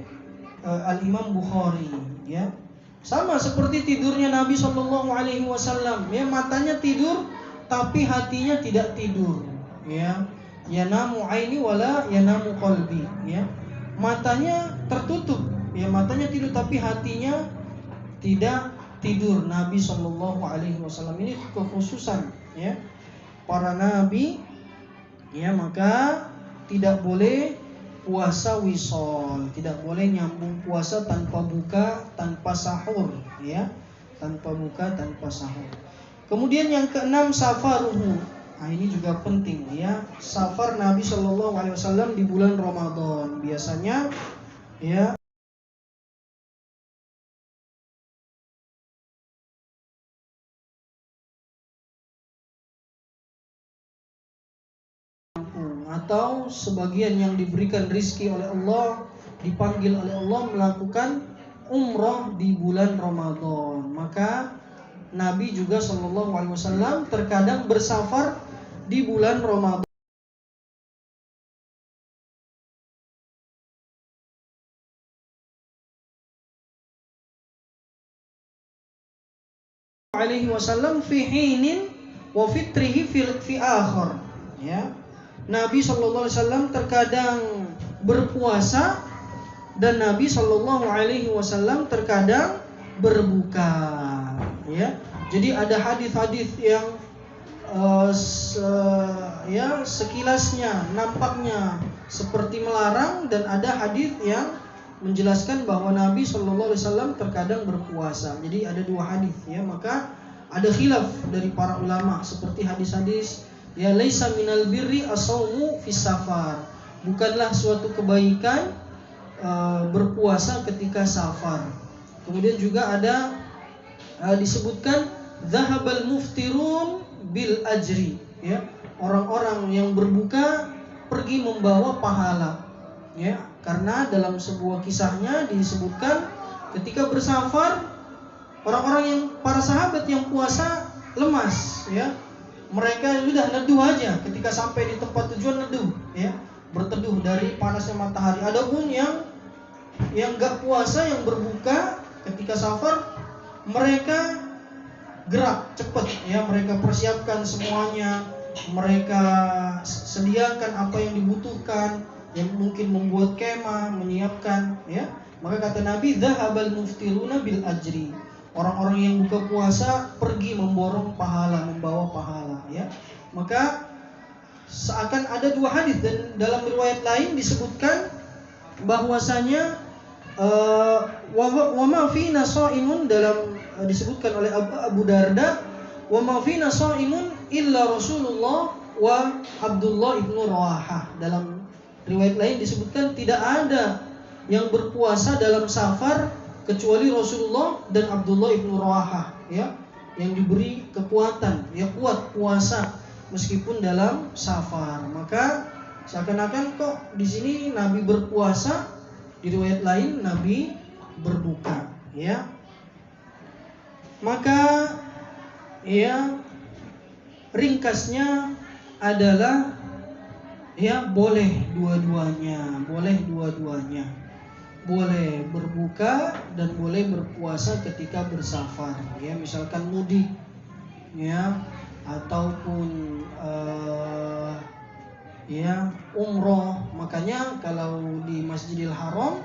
Al-Imam Bukhari ya. Sama seperti tidurnya Nabi sallallahu alaihi wasallam ya, matanya tidur tapi hatinya tidak tidur ya. Yanamu aini wala yanamu qalbi ya. Matanya tertutup ya, matanya tidur tapi hatinya tidak tidur. Nabi sallallahu alaihi wasallam ini kekhususan ya para nabi ya. Maka tidak boleh puasa wisol, tidak boleh nyambung puasa tanpa buka, tanpa sahur ya, tanpa buka, tanpa sahur. Kemudian yang keenam, safaruhu. Ini juga penting ya. Safar Nabi sallallahu alaihi wasallam di bulan Ramadan biasanya ya. Atau sebagian yang diberikan rizki oleh Allah, dipanggil oleh Allah melakukan umrah di bulan Ramadan. Maka Nabi juga sallallahu alaihi wasallam terkadang bersafar di bulan Ramadan. Alaihi wasallam fi hinin wa fitrihi fi akhir ya. Nabi sallallahu alaihi wasallam terkadang berpuasa dan Nabi sallallahu alaihi wasallam terkadang berbuka ya. Jadi ada hadis-hadis yang sekilasnya nampaknya seperti melarang, dan ada hadis yang menjelaskan bahwa Nabi sallallahu alaihi wasallam terkadang berpuasa. Jadi ada 2 hadis ya. Maka ada khilaf dari para ulama seperti hadis-hadis ya, laisa minal birri as-shaumu fis safar, bukanlah suatu kebaikan berpuasa ketika safar. Kemudian juga ada disebutkan zahabal muftirun bil ajri, ya. Orang-orang yang berbuka pergi membawa pahala, ya. Karena dalam sebuah kisahnya disebutkan ketika bersafar, orang-orang yang para sahabat yang puasa lemas, ya. Mereka sudah neduh aja ketika sampai di tempat tujuan, neduh, ya, berteduh dari panasnya matahari. Adapun yang enggak puasa, yang berbuka ketika safar, mereka gerak cepat, ya, mereka persiapkan semuanya, mereka sediakan apa yang dibutuhkan, yang mungkin membuat kemah, menyiapkan, ya. Maka kata Nabi, "Dzahabal muftiruna bil ajri." Orang-orang yang buka puasa pergi memborong pahala, membawa pahala, ya. Maka seakan ada dua hadis, dan dalam riwayat lain disebutkan bahwasanya wa ma fina shaimun, dalam disebutkan oleh Abu Darda, wa ma fina shaimun illa Rasulullah wa Abdullah ibnu Rawahah. Dalam riwayat lain disebutkan tidak ada yang berpuasa dalam safar kecuali Rasulullah dan Abdullah ibnu Rawahah, ya, yang diberi kekuatan, ya, kuat puasa meskipun dalam safar. Maka seakan-akan kok di sini Nabi berpuasa, di riwayat lain Nabi berbuka, ya. Maka, ya, ringkasnya adalah, ya, boleh dua-duanya, boleh berbuka dan boleh berpuasa ketika bersafar, ya. Misalkan mudik, ya, ataupun ya, umroh. Makanya kalau di Masjidil Haram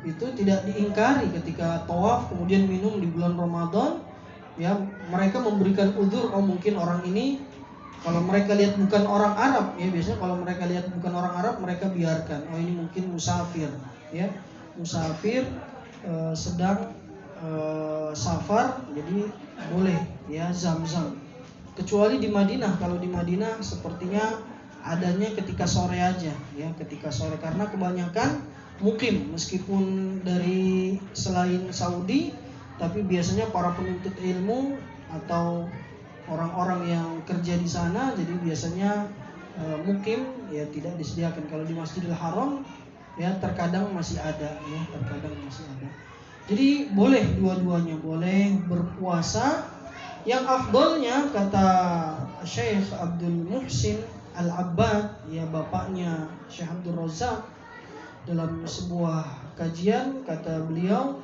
itu tidak diingkari ketika tawaf kemudian minum di bulan Ramadan, ya. Mereka memberikan udzur, oh mungkin orang ini, kalau mereka lihat bukan orang Arab, ya, biasanya kalau mereka lihat bukan orang Arab mereka biarkan, oh ini mungkin musafir, ya, musafir sedang safar, jadi boleh, ya, zam-zam. Kecuali di Madinah, kalau di Madinah sepertinya adanya ketika sore aja, ya, ketika sore, karena kebanyakan mukim meskipun dari selain Saudi, tapi biasanya para penuntut ilmu atau orang-orang yang kerja di sana, jadi biasanya mukim, ya, tidak disediakan. Kalau di Masjidil Haram, ya, terkadang masih ada, ya, Jadi boleh dua-duanya, boleh berpuasa. Yang afdolnya kata Syekh Abdul Muhsin Al-Abbad, ya, bapaknya Syekh Abdul Razak, dalam sebuah kajian kata beliau,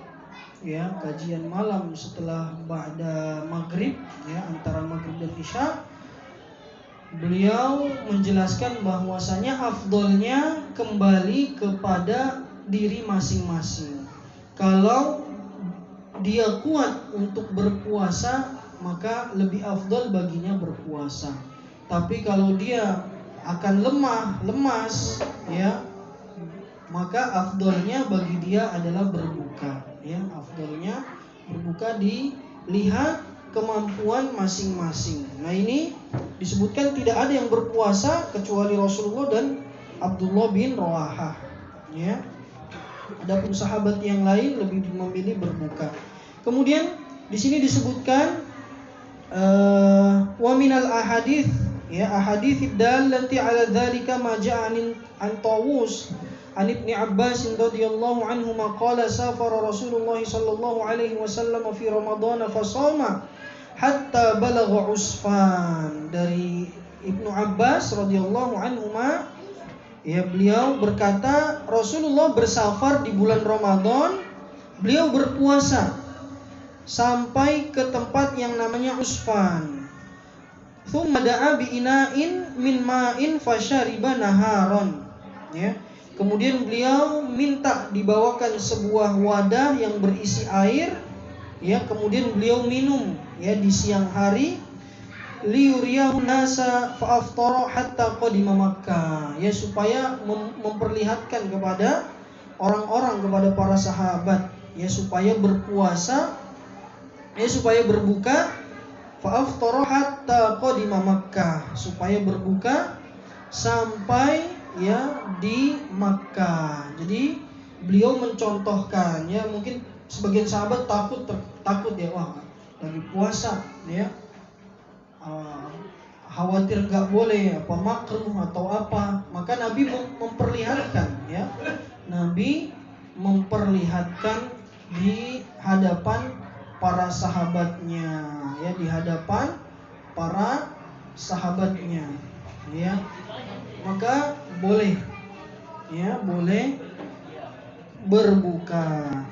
ya, kajian malam setelah ba'da maghrib, ya, antara maghrib dan isya, beliau menjelaskan bahwasanya afdolnya kembali kepada diri masing-masing. Kalau dia kuat untuk berpuasa, maka lebih afdol baginya berpuasa. Tapi kalau dia akan lemas, ya, maka afdolnya bagi dia adalah berbuka, ya. Afdolnya berbuka, dilihat kemampuan masing-masing. Nah, ini disebutkan tidak ada yang berpuasa kecuali Rasulullah dan Abdullah bin Rawahah, ya. Adapun sahabat yang lain lebih memilih berbuka. Kemudian di sini disebutkan wa minal ahadits, ya, ahadits dallati ala dzalika ma ja'a an Tawus an Ibnu Abbas radhiyallahu anhu qala safara Rasulullah sallallahu alaihi wasallam fi Ramadan fa shama hatta balagha Usfan. Dari Ibnu Abbas radhiyallahu anhu, ya, beliau berkata Rasulullah bersafar di bulan Ramadan, beliau berpuasa sampai ke tempat yang namanya Usfan. Tsumma da'a bi ina'in min ma'in fashariba naharon, ya. Kemudian beliau minta dibawakan sebuah wadah yang berisi air, ya, kemudian beliau minum, ya, di siang hari. Liyuriyahu nasa fa'aftara hatta qadima Makkah, ya, supaya memperlihatkan kepada orang-orang, kepada para sahabat, ya, supaya berpuasa, ya, supaya berbuka, fa'aftara hatta qadima Makkah, supaya berbuka sampai, ya, di Makkah. Jadi beliau mencontohkan, ya, mungkin sebagian sahabat takut ya, wah, lagi puasa, ya, uh, khawatir nggak boleh apa makruh atau apa, maka Nabi memperlihatkan, ya. Nabi memperlihatkan di hadapan para sahabatnya, ya, di hadapan para sahabatnya, ya. Maka boleh, ya, boleh berbuka,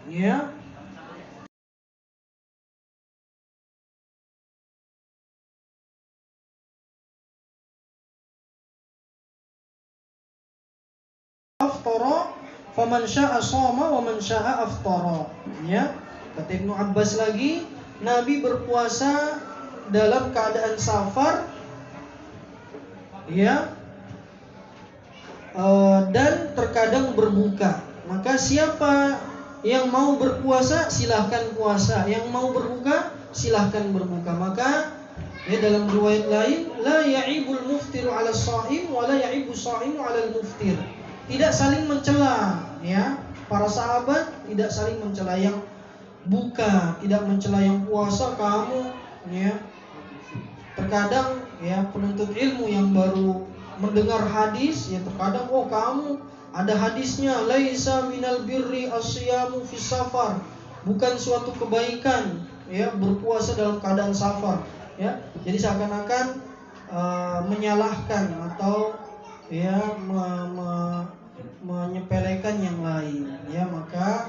ya. Aftara faman syaa shoma wa man syaa aftara, ya. Kata Ibnu Abbas lagi, Nabi berpuasa dalam keadaan safar, ya, dan terkadang berbuka. Maka siapa yang mau berpuasa silahkan puasa, yang mau berbuka silahkan berbuka. Maka, ya, dalam riwayat lain, la ya'ibul muftiru 'ala shaim wa la ya'ibu shaimu 'ala al-muftir. Tidak saling mencela, ya. Para sahabat tidak saling mencela, yang buka tidak mencela yang puasa. Kamu, ya, terkadang, ya, penuntut ilmu yang baru mendengar hadis, ya, terkadang, oh, kamu ada hadisnya, laisa minal birri asyamu fis safar, bukan suatu kebaikan, ya, berpuasa dalam keadaan safar, ya. Jadi seakan-akan menyalahkan atau, ya, menyepelekan yang lain, ya. Maka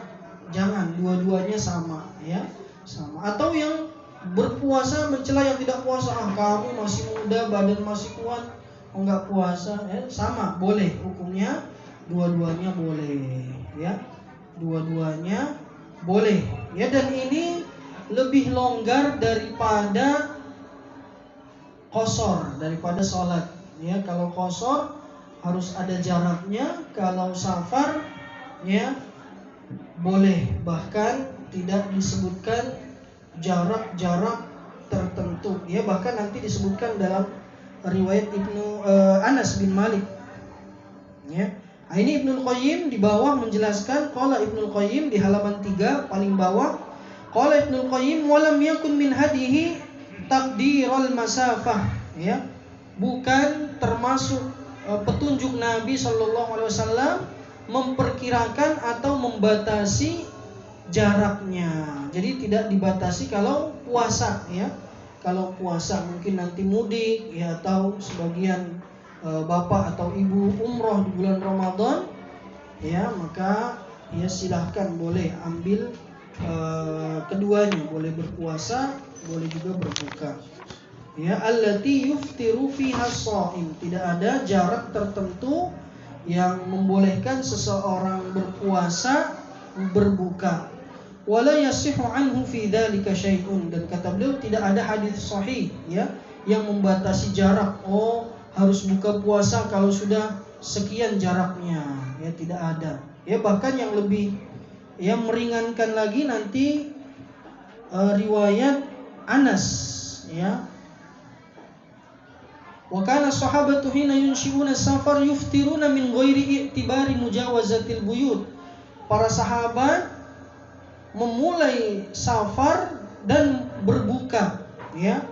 jangan, dua-duanya sama, ya, sama. Atau yang berpuasa mencela yang tidak puasa, kamu masih muda, badan masih kuat, enggak puasa, ya, sama, boleh hukumnya, dua-duanya boleh, ya, dua-duanya boleh, ya. Dan ini lebih longgar daripada qashar, daripada sholat, ya. Kalau qashar harus ada jaraknya, kalau safar, ya, boleh, bahkan tidak disebutkan jarak-jarak tertentu, ya. Bahkan nanti disebutkan dalam riwayat Ibnu Anas bin Malik, ya. Nah, ini Ibnul Qayyim di bawah menjelaskan, qala Ibnul Qayyim di halaman 3 paling bawah, qala Ibnul Qayyim walam yakun min hadihi taqdirul masafah, ya. Bukan termasuk petunjuk Nabi sallallahu alaihi wasallam memperkirakan atau membatasi jaraknya. Jadi tidak dibatasi kalau puasa, ya. Kalau puasa mungkin nanti mudik, ya, atau sebagian bapak atau ibu umroh di bulan Ramadan, ya, maka, ya, silahkan boleh ambil keduanya, boleh berpuasa, boleh juga berbuka, ya. Allati yuftiru fiha shaim, tidak ada jarak tertentu yang membolehkan seseorang berpuasa berbuka. Wala yasihu anhu fi dzalika syai'un, dan kata beliau tidak ada hadis sahih, ya, yang membatasi jarak. Oh, harus buka puasa kalau sudah sekian jaraknya, ya, tidak ada, ya. Bahkan yang lebih, yang meringankan lagi nanti riwayat Anas, ya. Wa kana sahabatu hina yunshi'una safar yuftiruna min ghairi i'tibari mujawazatil buyut. Para sahabat memulai safar dan berbuka, ya,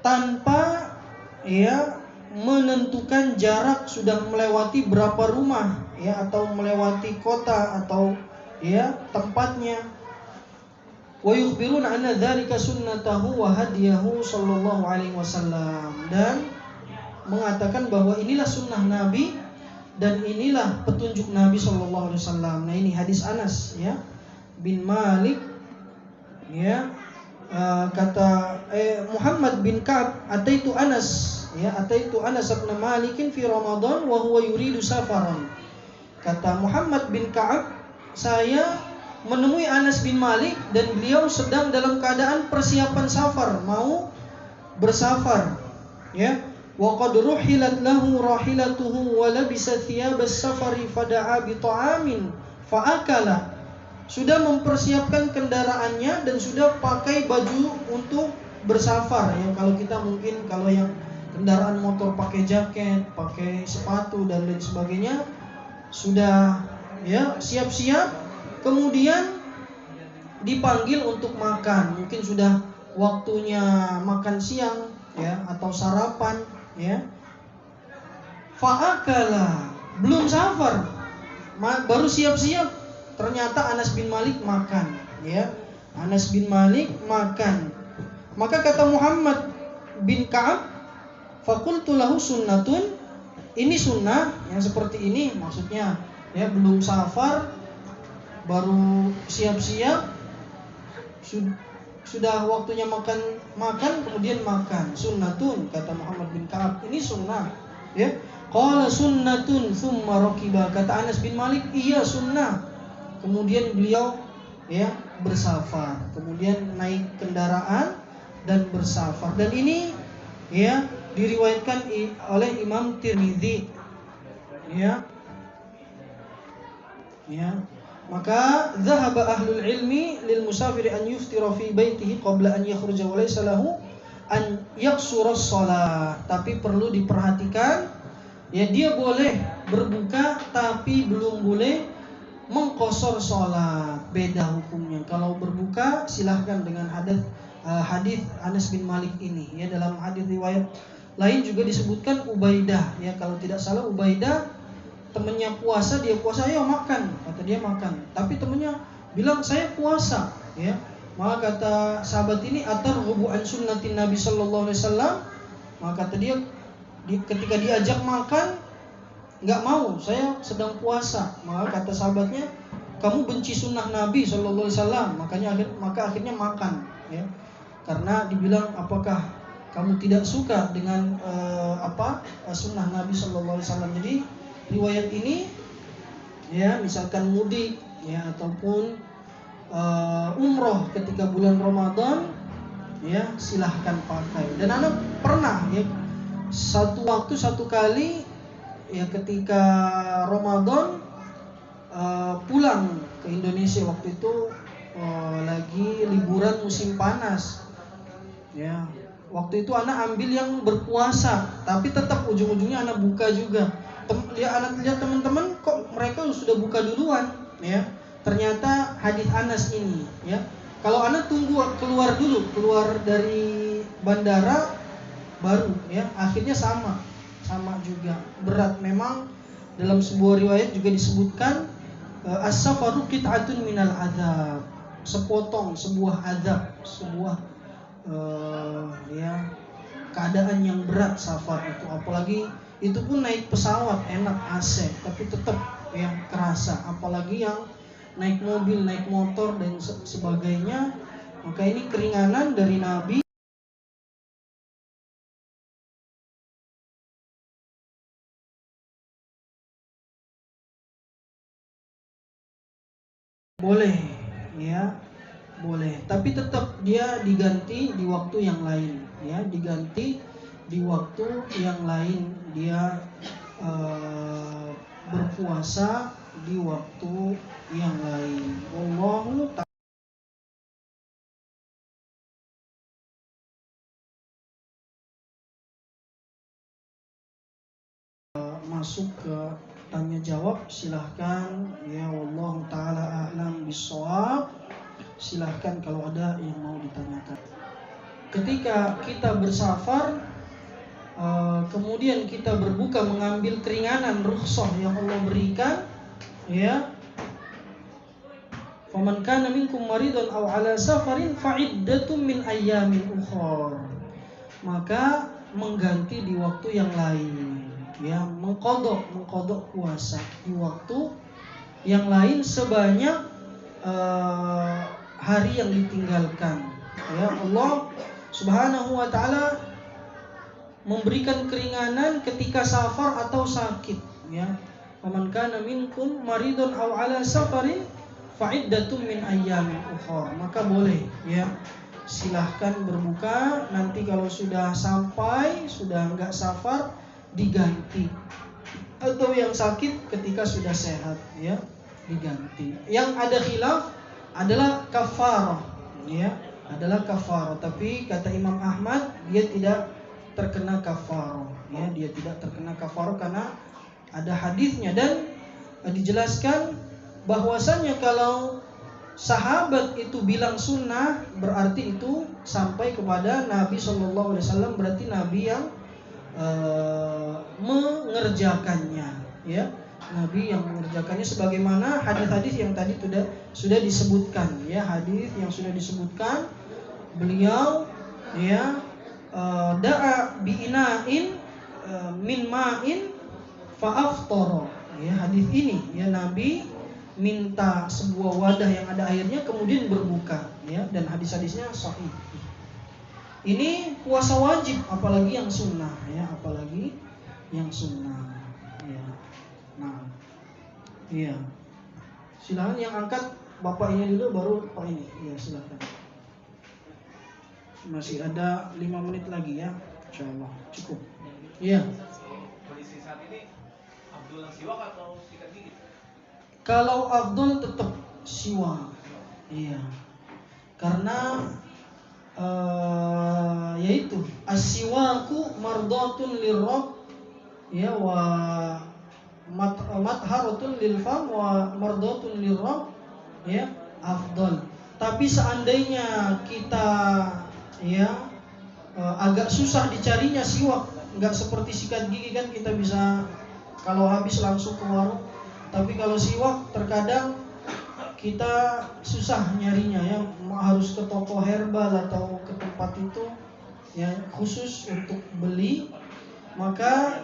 tanpa, ya, menentukan jarak sudah melewati berapa rumah, ya, atau melewati kota atau, ya, tempatnya. Wa yukhbiruna anna dzalika sunnatahu wa hadiyahu sallallahu alaihi wasallam, dan mengatakan bahwa inilah sunnah Nabi dan inilah petunjuk Nabi sallallahu alaihi wasallam. Nah, ini hadis Anas, ya, bin Malik, ya. Kata Muhammad bin Ka'ab, ataitu Anas, ya, ataitu Anas bin Malikin fi Ramadan wa huwa yuridu safaran. Kata Muhammad bin Ka'ab, saya menemui Anas bin Malik dan beliau sedang dalam keadaan persiapan safar, mau bersafar, ya. Wa qad ruhilat lahu rahilatuhu wa labisa thiyabas safari fada'a bi ta'amin fa akala. Sudah mempersiapkan kendaraannya dan sudah pakai baju untuk bersafar, ya. Kalau kita mungkin, kalau yang kendaraan motor pakai jaket, pakai sepatu dan lain sebagainya, sudah, ya, siap-siap, kemudian dipanggil untuk makan. Mungkin sudah waktunya makan siang ya atau sarapan ya, fa'akala, belum safar, baru siap-siap, ternyata Anas bin Malik makan ya. Anas bin Malik makan. Maka kata Muhammad bin Ka'ab, faqultu lahu sunnatun, ini sunnah yang seperti ini, maksudnya ya belum safar, baru siap-siap, sudah waktunya makan kemudian makan. Sunnatun, kata Muhammad bin Ka'ab, ini sunnah ya. Qala sunnatun thumma rakiba, kata Anas bin Malik, iya sunnah. Kemudian beliau ya bersafar, kemudian naik kendaraan dan bersafar. Dan ini ya diriwayatkan oleh Imam Tirmidzi ya. Maka dhahaba ahlul ilmi lil musafiri an yuftira fi baitihi qabla an yakhruja wa laysa lahu an yaqsura shalah. Tapi perlu diperhatikan ya, dia boleh berbuka tapi belum boleh mengqasar salat. Beda hukumnya. Kalau berbuka silahkan dengan hadis Anas bin Malik ini ya. Dalam hadis riwayat lain juga disebutkan Ubaidah ya, kalau tidak salah Ubaidah temannya puasa, dia puasa, ayo makan, kata dia makan. Tapi temannya bilang saya puasa ya. Maka kata sahabat ini, atarghabu an sunnatin Nabi sallallahu alaihi wasallam. Maka kata dia, ketika diajak makan enggak mau, saya sedang puasa. Maka kata sahabatnya, kamu benci sunnah Nabi sallallahu alaihi wasallam. Maka akhirnya makan ya. Karena dibilang, apakah kamu tidak suka dengan sunnah Nabi sallallahu alaihi wasallam. Jadi riwayat ini ya, misalkan mudik ya ataupun umroh ketika bulan Ramadan ya, silahkan pakai. Dan anak pernah ya satu kali ya, ketika Ramadan pulang ke Indonesia, waktu itu lagi liburan musim panas ya. Waktu itu anak ambil yang berpuasa, tapi tetap ujung-ujungnya anak buka juga. Anak lihat teman-teman kok mereka sudah buka duluan ya. Ternyata hadis Anas ini ya, kalau anak tunggu keluar dari bandara baru ya, akhirnya sama juga berat. Memang dalam sebuah riwayat juga disebutkan as-safaru qit'atun minal adzab, sebuah azab, keadaan yang berat safar itu. Apalagi itu pun naik pesawat enak AC, tapi tetap yang kerasa. Apalagi yang naik mobil, naik motor dan sebagainya. Maka ini keringanan dari Nabi. Boleh ya, boleh. Tapi tetap dia diganti di waktu yang lain ya, diganti di waktu yang lain. Dia berpuasa di waktu yang lain. Wallahu ta'ala. Masuk ke tanya jawab, silahkan ya. Wallahu ta'ala a'lam bishawab. Silahkan kalau ada yang mau ditanyakan. Ketika kita bersafar, kemudian kita berbuka, mengambil keringanan rukhsah yang Allah berikan ya. Faman kana minkum maridun aw ala safarin fa'iddatun min ayyamin ukhra. Maka mengganti di waktu yang lain ya, mengqadha puasa di waktu yang lain sebanyak hari yang ditinggalkan ya. Allah Subhanahu wa ta'ala memberikan keringanan ketika safar atau sakit ya. Faman kana minkum maridun aw ala safarin fa'iddatun min ayyamin ukhra. Maka boleh ya, silahkan berbuka. Nanti kalau sudah sampai, sudah enggak safar, diganti. Atau yang sakit ketika sudah sehat ya, diganti. Yang ada khilaf adalah kafarah ya, adalah kafarah. Tapi kata Imam Ahmad, dia tidak terkena kafarah ya, dia tidak terkena kafarah karena ada hadisnya. Dan dijelaskan bahwasanya kalau sahabat itu bilang sunnah, berarti itu sampai kepada Nabi SAW, berarti Nabi yang mengerjakannya, ya. Nabi yang mengerjakannya sebagaimana hadis-hadis yang tadi sudah disebutkan, ya. Hadis yang sudah disebutkan, beliau ya da'a bi'ina'in min ma'in fa'aftara, ya. Hadis ini, ya, Nabi minta sebuah wadah yang ada airnya kemudian berbuka, ya, dan hadis-hadisnya sahih. Ini puasa wajib, apalagi yang sunnah, ya, apalagi yang sunnah, ya. Nah, iya. Silakan yang angkat bapak ini dulu, baru pak ini, ya, silakan. Masih ada 5 menit lagi, ya, insyaallah cukup. Iya. Kondisi saat ini Abdul siwak atau sikat gigi? Kalau Abdul tetap siwak, iya, karena yaitu as-siwaku mardatun lirrabb, ya, wa matharatun lil fam wa mardatun lirrabb, ya, afdal. Tapi seandainya kita, ya, agak susah dicarinya siwak, nggak seperti sikat gigi kan kita bisa kalau habis langsung ke warung. Tapi kalau siwak terkadang kita susah nyarinya, ya, harus ke toko herbal atau ke tempat itu, ya, khusus untuk beli. Maka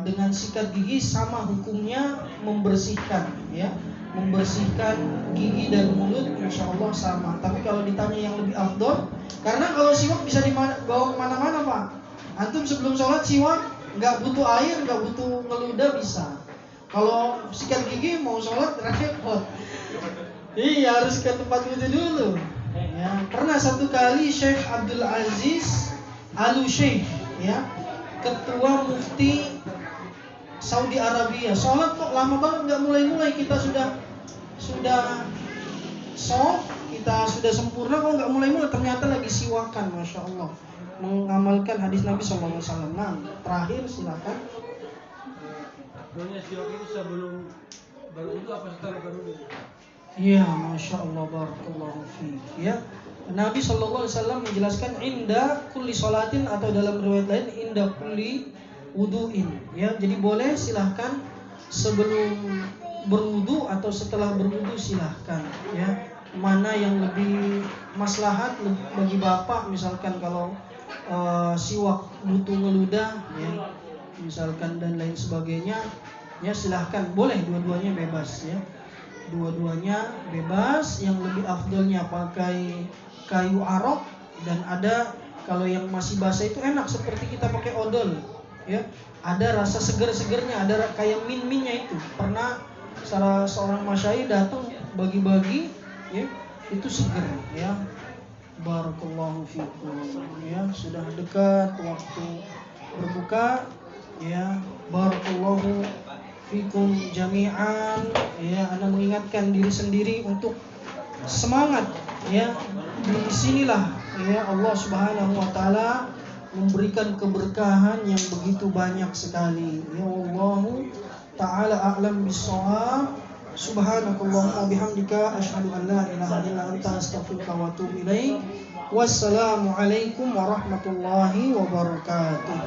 dengan sikat gigi sama hukumnya membersihkan, ya, membersihkan gigi dan mulut, insya Allah sama. Tapi kalau ditanya yang lebih afdol, karena kalau siwak bisa dibawa kemana-mana, Pak. Antum sebelum sholat siwak, nggak butuh air, nggak butuh ngeludah, bisa. Kalau sikat gigi mau sholat repot. Iya, harus ke tempat wudhu dulu. Ya, pernah satu kali Syekh Abdul Aziz Al-Sheikh, ya, ketua mufti Saudi Arabia, sholat kok lama banget nggak mulai-mulai. Kita sudah soft, kita sudah sempurna, kok nggak mulai-mulai. Ternyata lagi siwakan, masya Allah, mengamalkan hadis Nabi SAW. Nah, terakhir silakan. Sebenarnya siwak itu sebelum baru itu apa setelah baru itu? Iya, masya Allah, barakallahu fiik, ya. Nabi SAW menjelaskan inda kulli sholatin, atau dalam riwayat lain inda kulli wudu'in, ya. Jadi boleh, silahkan sebelum berwudu atau setelah berwudu, silahkan, ya. Mana yang lebih maslahat bagi bapak, misalkan kalau siwak butuh ngeludah, ya, misalkan, dan lain sebagainya, ya, silahkan, boleh, dua-duanya bebas, ya, dua-duanya bebas. Yang lebih afdolnya pakai kayu arok, dan ada kalau yang masih basah itu enak seperti kita pakai odol, ya, ada rasa seger-segernya, ada kayak min-minnya itu. Pernah seorang masyayikh datang bagi-bagi, ya, itu seger, ya. Barakallahu fikum, ya, sudah dekat waktu berbuka, ya. Barakallahu fikum jami'an, ya. Ana mengingatkan diri sendiri untuk semangat, ya. Di sinilah, ya, Allah Subhanahu wa taala memberikan keberkahan yang begitu banyak sekali. Ya, wallahu taala a'lam bissawab. Subhanakallahumma bihamdika asyhadu an la ilaha illa anta astaghfiruka wa atubu ilaik. Wassalamu alaikum warahmatullahi wabarakatuh.